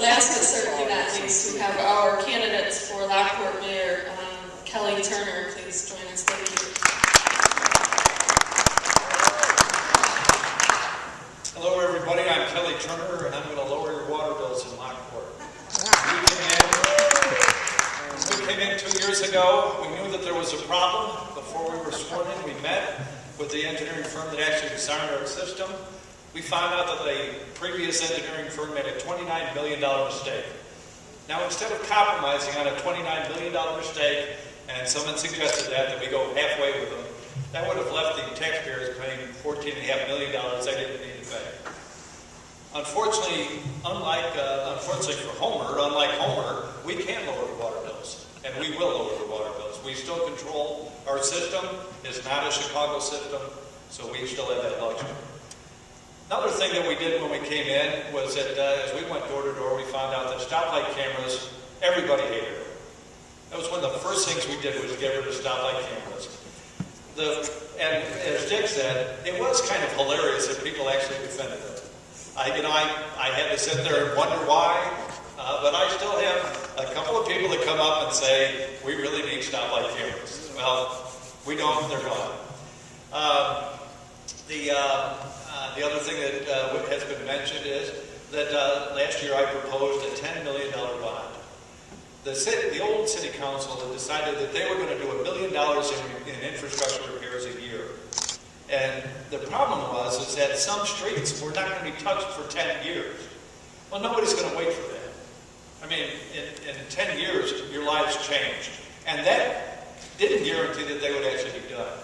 last but certainly not least, we have our candidates for Lockport Mayor, Kelly Turner. Please join us. Thank you. Hello, everybody. I'm Kelly Turner, and I'm going to lower your water bills in Lockport. We came in 2 years ago. We knew that there was a problem. Before we were sworn in, we met with the engineering firm that actually designed our system. We found out that the previous engineering firm made a $29 million mistake. Now, instead of compromising on a $29 million mistake, and someone suggested that we go halfway with them, that would have left the taxpayers paying $14.5 million they didn't need to pay. Unfortunately, unfortunately for Homer, unlike Homer, we can lower the water bills, and we will lower the water bills. We still control our system. It's not a Chicago system, so we still have that luxury. Another thing that we did when we came in was that as we went door to door, we found out that stoplight cameras, everybody hated them. That was one of the first things we did, was get rid of stoplight cameras. And as Dick said, it was kind of hilarious that people actually defended them. I had to sit there and wonder why, but I still have a couple of people that come up and say, we really need stoplight cameras. Well, we don't, they're gone. The other thing that has been mentioned is that last year I proposed a $10 million bond. The old city council had decided that they were going to do $1 million in infrastructure repairs a year. And the problem is that some streets were not going to be touched for 10 years. Well, nobody's going to wait for that. I mean, in 10 years, your lives changed. And that didn't guarantee that they would actually be done.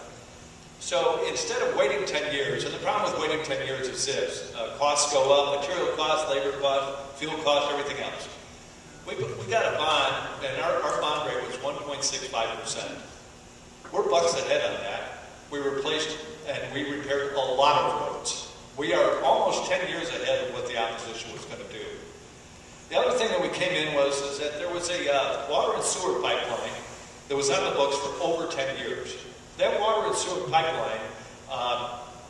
So instead of waiting 10 years, and the problem with waiting 10 years is this: costs go up, material costs, labor costs, fuel costs, everything else. We got a bond, and our bond rate was 1.65%. We're bucks ahead on that. We replaced and we repaired a lot of roads. We are almost 10 years ahead of what the opposition was going to do. The other thing that we came in is that there was a water and sewer pipeline that was on the books for over 10 years. That water and sewer pipeline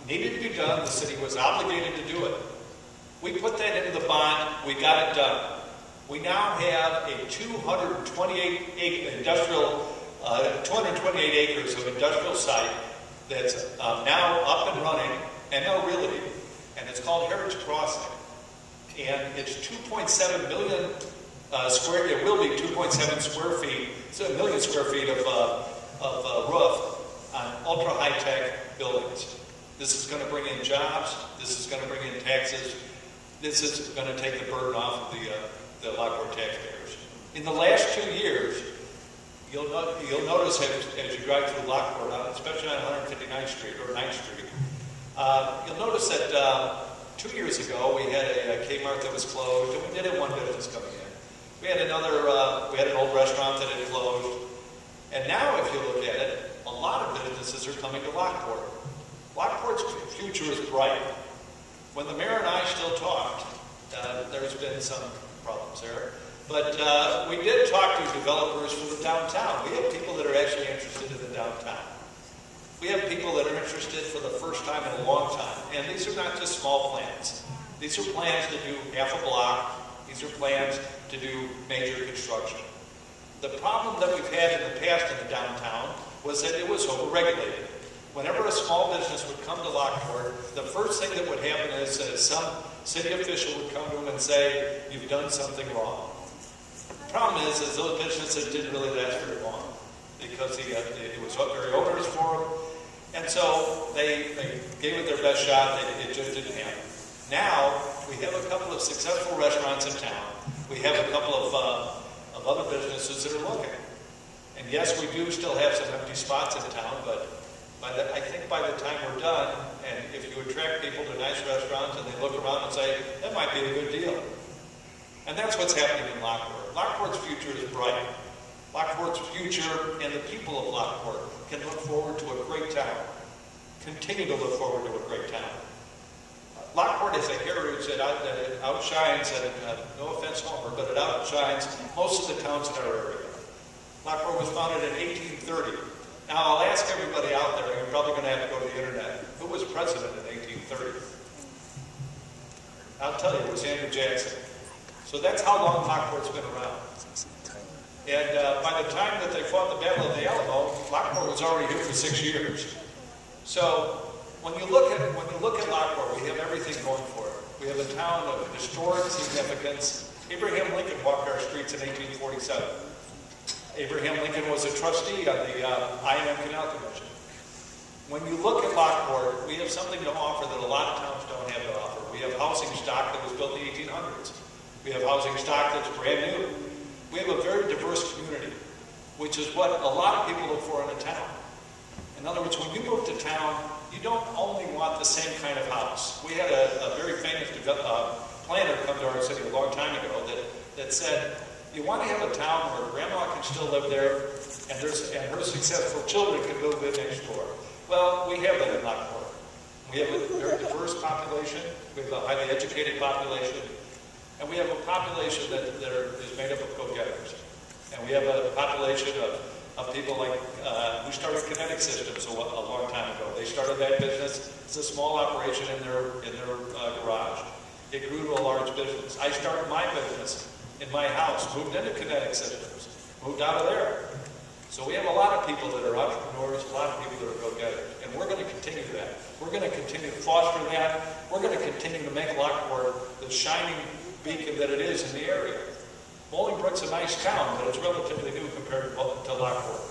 needed to be done. The city was obligated to do it. We put that into the bond. We got it done. We now have a 228 acres of industrial site that's now up and running and now realty, and it's called Heritage Crossing. And it's 2.7 million it will be 2.7 square feet, so 1 million square feet of roof on ultra high-tech buildings. This is going to bring in jobs. This is going to bring in taxes. This is going to take the burden off of the Lockport taxpayers. In the last 2 years, you'll notice as you drive through Lockport, especially on 159th Street or 9th Street, you'll notice that 2 years ago we had a Kmart that was closed, and we did have one business coming in. We had an old restaurant that had closed, and now if you look at it, a lot of businesses are coming to Lockport. Lockport's future is bright. When the mayor and I still talked, there's been some problems there, but we did talk to developers for the downtown. We have people that are actually interested in the downtown. We have people that are interested for the first time in a long time, and these are not just small plans. These are plans to do half a block. These are plans to do major construction. The problem that we've had in the past in the downtown was that it was overregulated. Whenever a small business would come to Lockport, the first thing that would happen is that some city official would come to them and say, you've done something wrong. The problem is those businesses didn't really last very long because it was very onerous for them. And so they gave it their best shot. It just didn't happen. Now, we have a couple of successful restaurants in town. We have a couple of other businesses that are looking. And yes, we do still have some empty spots in town, but I think by the time we're done, and if you attract people to nice restaurants and they look around and say, that might be a good deal. And that's what's happening in Lockport. Lockport's future is bright. Lockport's future and the people of Lockport can look forward to a great town. Continue to look forward to a great town. Lockport is a heritage that outshines, and no offense, Homer, but it outshines most of the towns in our area. Lockport was founded in 1830. Now, I'll ask everybody out there, you're probably going to have to go to the internet, who was president in 1830? I'll tell you, it was Andrew Jackson. So that's how long Lockport's been around. And by the time that they fought the Battle of the Alamo, Lockport was already here for 6 years. So when you look at Lockport, we have everything going for it. We have a town of historic significance. Abraham Lincoln walked our streets in 1847. Abraham Lincoln was a trustee on the I&M Canal Commission. When you look at Lockport, we have something to offer that a lot of towns don't have to offer. We have housing stock that was built in the 1800s. We have housing stock that's brand new. We have a very diverse community, which is what a lot of people look for in a town. In other words, when you move to town, you don't only want the same kind of house. We had a very famous planner come to our city a long time ago that said, you want to have a town where grandma can still live there and her successful children can go live next door. Well, we have that in Lockport. We have a very diverse population. We have a highly educated population. And we have a population that is made up of go-getters. And we have a population of people like who started Kinetic Systems a long time ago. They started that business. It's a small operation in their garage. It grew to a large business. I started my business in my house, moved into Kinetic Systems, moved out of there. So we have a lot of people that are entrepreneurs, a lot of people that are go-getters. And we're going to continue that. We're going to continue to foster that. We're going to continue to make Lockport the shining beacon that it is in the area. Bolingbrook's a nice town, but it's relatively new compared to Lockport.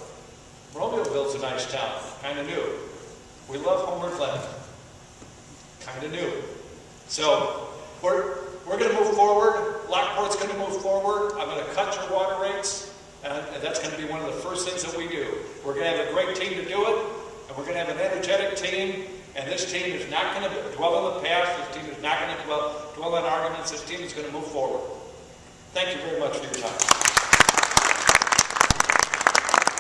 Romeoville's a nice town, kind of new. We love Homer Glen, kind of new. So we're going to move forward. Lockport's going to move forward. I'm going to cut your water rates, and that's going to be one of the first things that we do. We're going to have a great team to do it, and we're going to have an energetic team. And this team is not going to dwell on the past. This team is not going to dwell on arguments. This team is going to move forward. Thank you very much for your time.